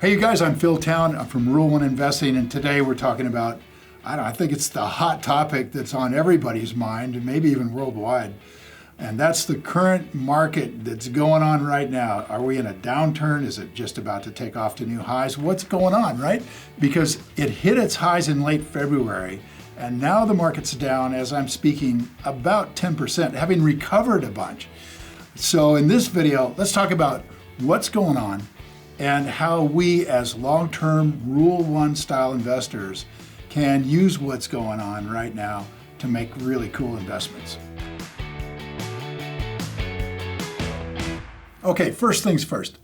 Hey, you guys, I'm Phil Town. I'm from Rule One Investing, and today we're talking about, I think it's the hot topic that's on everybody's mind, and maybe even worldwide, and that's the current market that's going on right now. Are we in a downturn? Is it just about to take off to new highs? What's going on, right? Because it hit its highs in late February, and now the market's down, as I'm speaking, about 10%, having recovered a bunch. So in this video, let's talk about what's going on and how we as long-term Rule One style investors can use what's going on right now to make really cool investments. Okay, first things first,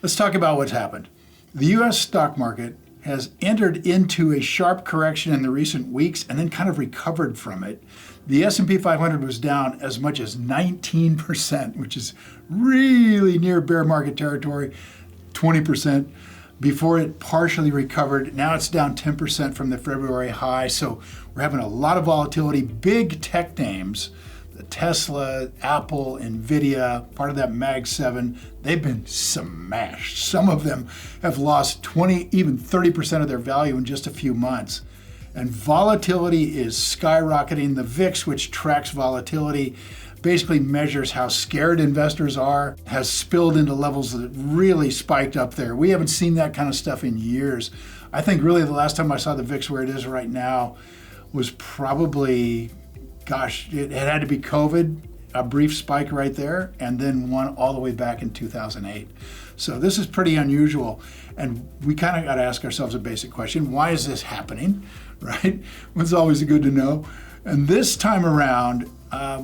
let's talk about what's happened. The US stock market has entered into a sharp correction in the recent weeks and then kind of recovered from it. The S&P 500 was down as much as 19%, which is really near bear market territory. 20% before it partially recovered. Now it's down 10% from the February high. So we're having a lot of volatility. Big tech names, the Tesla, Apple, Nvidia, part of that Mag 7, they've been smashed. Some of them have lost 20, even 30% of their value in just a few months. And volatility is skyrocketing. The VIX, which tracks volatility, basically measures how scared investors are, has spilled into levels that really spiked up there. We haven't seen that kind of stuff in years. I think really the last time I saw the VIX where it is right now was probably, it had to be COVID, a brief spike right there, and then one all the way back in 2008. So this is pretty unusual. And we kind of got to ask ourselves a basic question. Why is this happening, right? It's always good to know. And this time around,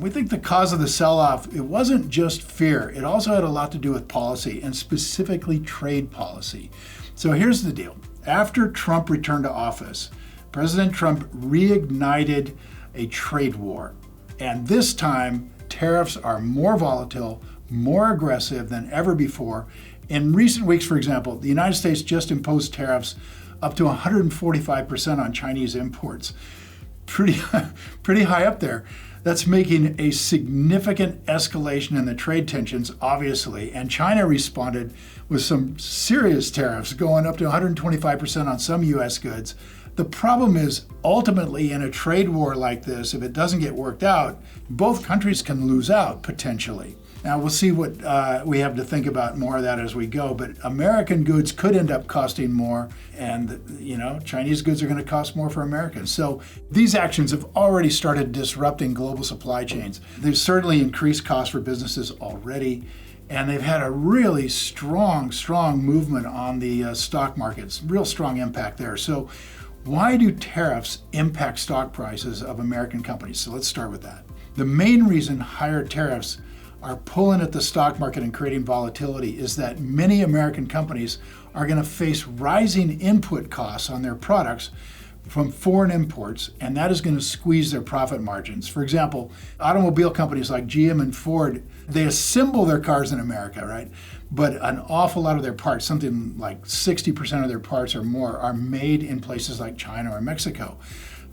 we think the cause of the sell-off, it wasn't just fear. It also had a lot to do with policy, and specifically trade policy. So here's the deal. After Trump returned to office, President Trump reignited a trade war. And this time, tariffs are more volatile, more aggressive than ever before. In recent weeks, for example, the United States just imposed tariffs up to 145% on Chinese imports. Pretty high up there. That's making a significant escalation in the trade tensions, obviously. And China responded with some serious tariffs going up to 125% on some US goods. The problem is, ultimately, in a trade war like this, if it doesn't get worked out, both countries can lose out potentially. Now, we'll see what we have to think about more of that as we go, but American goods could end up costing more, and Chinese goods are going to cost more for Americans. So these actions have already started disrupting global supply chains. They've certainly increased costs for businesses already, and they've had a really strong movement on the stock markets, real strong impact there. So why do tariffs impact stock prices of American companies? So let's start with that. The main reason higher tariffs are pulling at the stock market and creating volatility is that many American companies are going to face rising input costs on their products from foreign imports, and that is going to squeeze their profit margins. For example, automobile companies like GM and Ford, they assemble their cars in America, right? But an awful lot of their parts, something like 60% of their parts or more, are made in places like China or Mexico.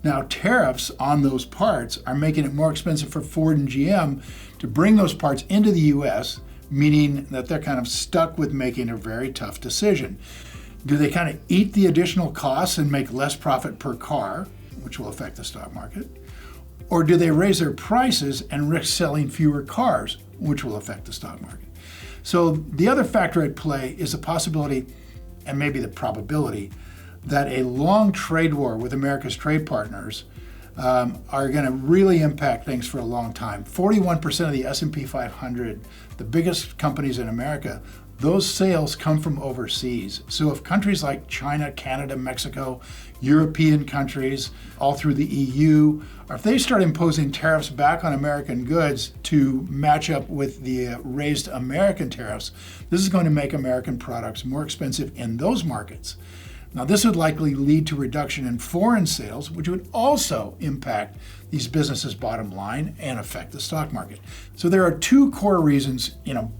Now, tariffs on those parts are making it more expensive for Ford and GM to bring those parts into the US, meaning that they're kind of stuck with making a very tough decision. Do they kind of eat the additional costs and make less profit per car, which will affect the stock market? Or do they raise their prices and risk selling fewer cars, which will affect the stock market? So the other factor at play is the possibility, and maybe the probability, that a long trade war with America's trade partners are going to really impact things for a long time. 41% of the S&P 500, the biggest companies in America, those sales come from overseas. So if countries like China, Canada, Mexico, European countries, all through the EU, or if they start imposing tariffs back on American goods to match up with the raised American tariffs, this is going to make American products more expensive in those markets. Now, this would likely lead to reduction in foreign sales, which would also impact these businesses' bottom line and affect the stock market. So there are two core reasons,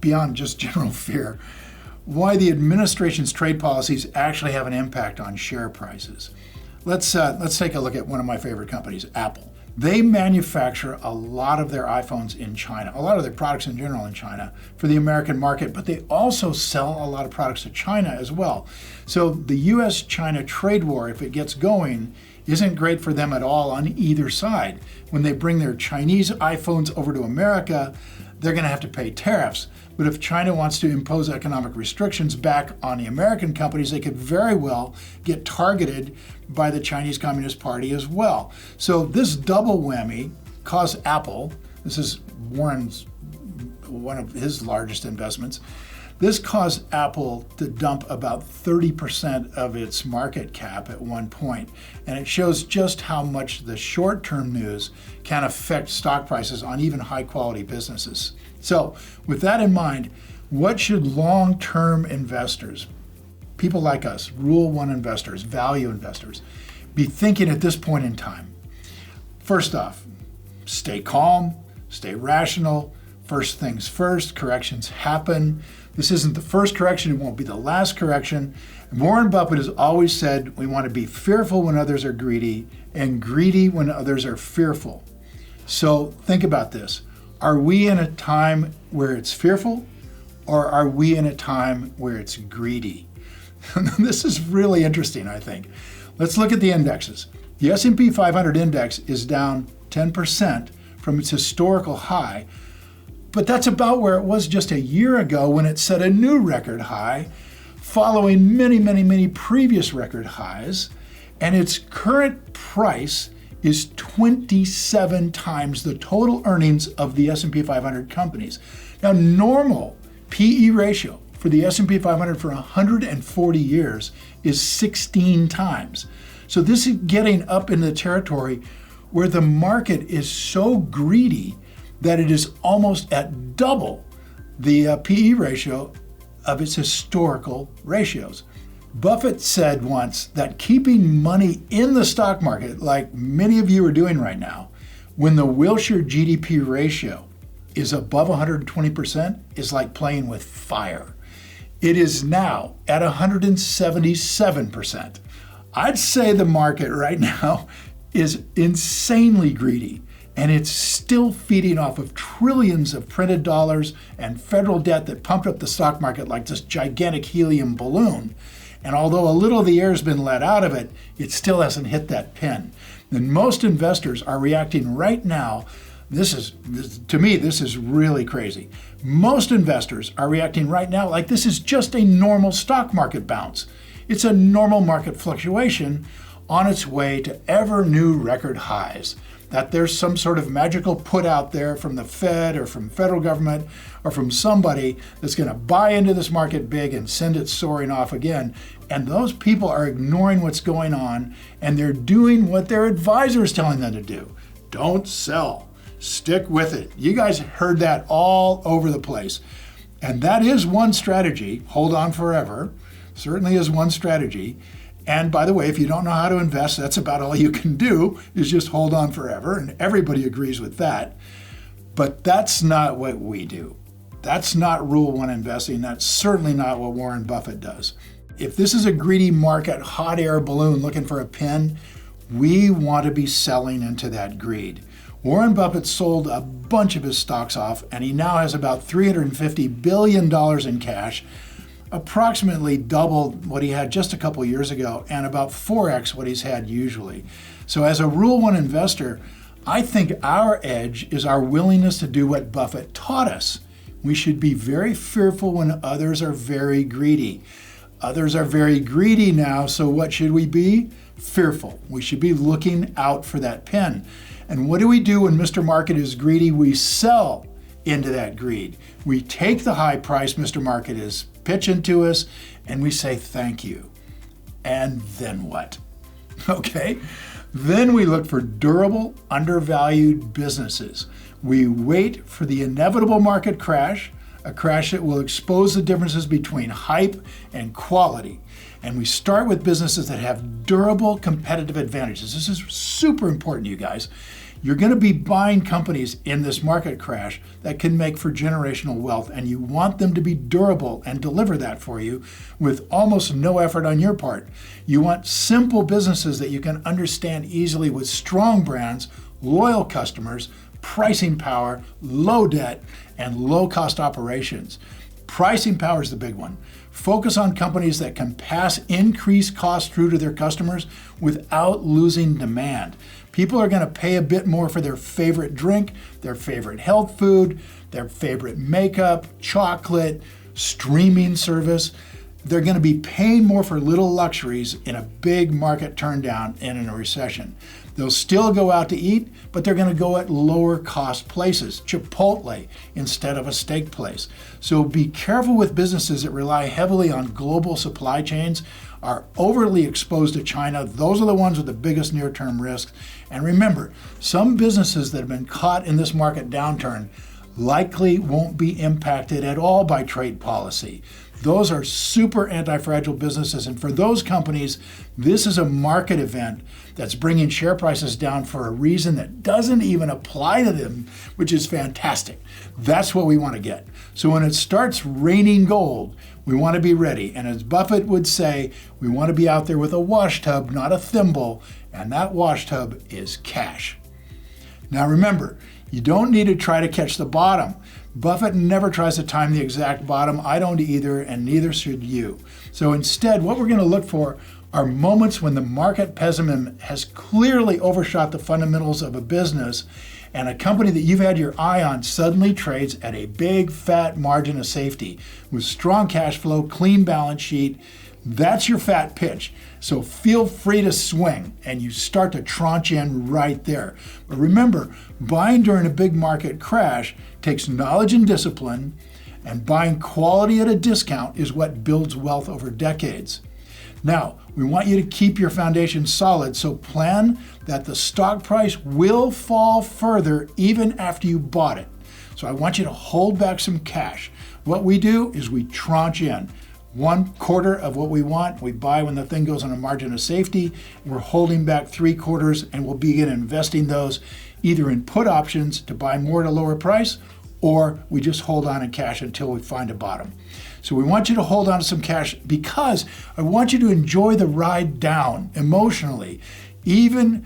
beyond just general fear, why the administration's trade policies actually have an impact on share prices. Let's take a look at one of my favorite companies, Apple. They manufacture a lot of their iPhones in China, a lot of their products in general in China for the American market, but they also sell a lot of products to China as well. So the US-China trade war, if it gets going, isn't great for them at all on either side. When they bring their Chinese iPhones over to America, they're going to have to pay tariffs. But if China wants to impose economic restrictions back on the American companies, they could very well get targeted by the Chinese Communist Party as well. So this double whammy caused Apple, this is Warren's, one of his largest investments, this caused Apple to dump about 30% of its market cap at one point. And it shows just how much the short-term news can affect stock prices on even high-quality businesses. So with that in mind, what should long-term investors, people like us, Rule 1 investors, value investors, be thinking at this point in time? First off, stay calm, stay rational. First things first, corrections happen. This isn't the first correction, it won't be the last correction. Warren Buffett has always said we want to be fearful when others are greedy and greedy when others are fearful. So think about this. Are we in a time where it's fearful, or are we in a time where it's greedy? This is really interesting, I think. Let's look at the indexes. The S&P 500 index is down 10% from its historical high, but that's about where it was just a year ago when it set a new record high, following many previous record highs, and its current price is 27 times the total earnings of the S&P 500 companies. Now, normal PE ratio for the S&P 500 for 140 years is 16 times. So this is getting up in the territory where the market is so greedy that it is almost at double the PE ratio of its historical ratios. Buffett said once that keeping money in the stock market, like many of you are doing right now, when the Wilshire GDP ratio is above 120%, is like playing with fire. It is now at 177%. I'd say the market right now is insanely greedy, and it's still feeding off of trillions of printed dollars and federal debt that pumped up the stock market like this gigantic helium balloon. And although a little of the air has been let out of it, it still hasn't hit that pin. And most investors are reacting right now. To me, this is really crazy. Most investors are reacting right now like this is just a normal stock market bounce. It's a normal market fluctuation on its way to ever new record highs. That there's some sort of magical put out there from the Fed or from federal government or from somebody that's going to buy into this market big and send it soaring off again. And those people are ignoring what's going on, and they're doing what their advisor is telling them to do. Don't sell. Stick with it. You guys heard that all over the place. And that is one strategy. Hold on forever. Certainly is one strategy. And by the way, if you don't know how to invest, that's about all you can do is just hold on forever. And everybody agrees with that. But that's not what we do. That's not Rule 1 investing. That's certainly not what Warren Buffett does. If this is a greedy market, hot air balloon looking for a pin, we want to be selling into that greed. Warren Buffett sold a bunch of his stocks off, and he now has about $350 billion in cash, approximately double what he had just a couple years ago, and about 4x what he's had usually. So as a Rule 1 investor, I think our edge is our willingness to do what Buffett taught us. We should be very fearful when others are very greedy. Others are very greedy now, so what should we be? Fearful. We should be looking out for that pin. And what do we do when Mr. Market is greedy? We sell into that greed. We take the high price Mr. Market is pitching to us, and we say thank you. And then what? Okay? Then we look for durable, undervalued businesses. We wait for the inevitable market crash, a crash that will expose the differences between hype and quality. And we start with businesses that have durable competitive advantages. This is super important, you guys. You're going to be buying companies in this market crash that can make for generational wealth, and you want them to be durable and deliver that for you with almost no effort on your part. You want simple businesses that you can understand easily with strong brands, loyal customers, pricing power, low debt, and low-cost operations. Pricing power is the big one. Focus on companies that can pass increased costs through to their customers without losing demand. People are going to pay a bit more for their favorite drink, their favorite health food, their favorite makeup, chocolate, streaming service. They're going to be paying more for little luxuries in a big market turndown and in a recession. They'll still go out to eat, but they're going to go at lower cost places, Chipotle instead of a steak place. So be careful with businesses that rely heavily on global supply chains, are overly exposed to China. Those are the ones with the biggest near-term risks. And remember, some businesses that have been caught in this market downturn likely won't be impacted at all by trade policy. Those are super anti-fragile businesses, and for those companies, this is a market event that's bringing share prices down for a reason that doesn't even apply to them, which is fantastic. That's what we want to get. So when it starts raining gold, we want to be ready. And as Buffett would say, we want to be out there with a wash tub, not a thimble, and that wash tub is cash. Now remember, you don't need to try to catch the bottom. Buffett never tries to time the exact bottom. I don't either, and neither should you. So instead, what we're going to look for are moments when the market pessimism has clearly overshot the fundamentals of a business, and a company that you've had your eye on suddenly trades at a big, fat margin of safety with strong cash flow, clean balance sheet. That's your fat pitch. So feel free to swing, and you start to tranche in right there. But remember, buying during a big market crash takes knowledge and discipline, and buying quality at a discount is what builds wealth over decades. Now, we want you to keep your foundation solid, so plan that the stock price will fall further even after you bought it. So I want you to hold back some cash. What we do is we tranche in. 1/4 of what we want, we buy when the thing goes on a margin of safety. We're holding back 3/4, and we'll begin investing those either in put options to buy more at a lower price, or we just hold on in cash until we find a bottom. So we want you to hold on to some cash because I want you to enjoy the ride down emotionally. Even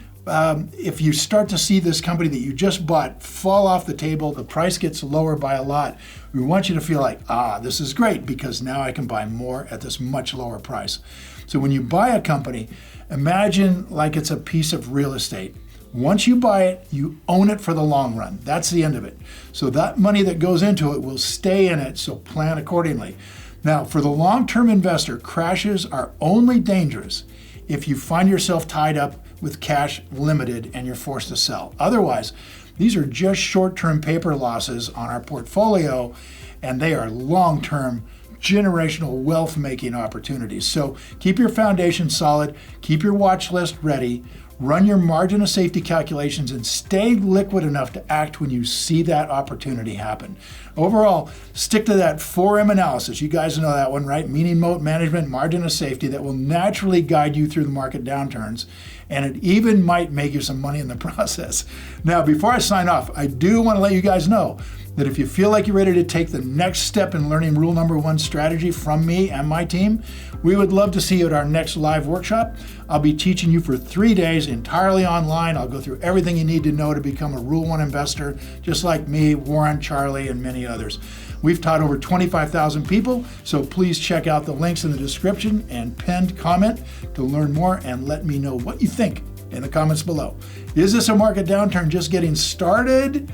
if you start to see this company that you just bought fall off the table, the price gets lower by a lot, we want you to feel like, this is great because now I can buy more at this much lower price. So when you buy a company, imagine like it's a piece of real estate. Once you buy it, you own it for the long run. That's the end of it. So that money that goes into it will stay in it, so plan accordingly. Now, for the long-term investor, crashes are only dangerous if you find yourself tied up with cash limited and you're forced to sell. Otherwise, these are just short-term paper losses on our portfolio, and they are long-term generational wealth-making opportunities. So keep your foundation solid, keep your watch list ready, run your margin of safety calculations, and stay liquid enough to act when you see that opportunity happen. Overall, stick to that 4M analysis. You guys know that one, right? Meaning, moat, management, margin of safety that will naturally guide you through the market downturns, and it even might make you some money in the process. Now, before I sign off, I do want to let you guys know that if you feel like you're ready to take the next step in learning rule number 1 strategy from me and my team, we would love to see you at our next live workshop. I'll be teaching you for 3 days entirely online. I'll go through everything you need to know to become a Rule 1 investor, just like me, Warren, Charlie, and many others. We've taught over 25,000 people, so please check out the links in the description and pinned comment to learn more and let me know what you think in the comments below. Is this a market downturn just getting started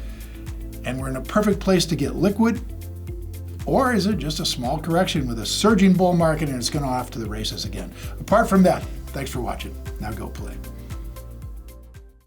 and we're in a perfect place to get liquid? Or is it just a small correction with a surging bull market and it's going off to the races again? Apart from that, thanks for watching. Now go play.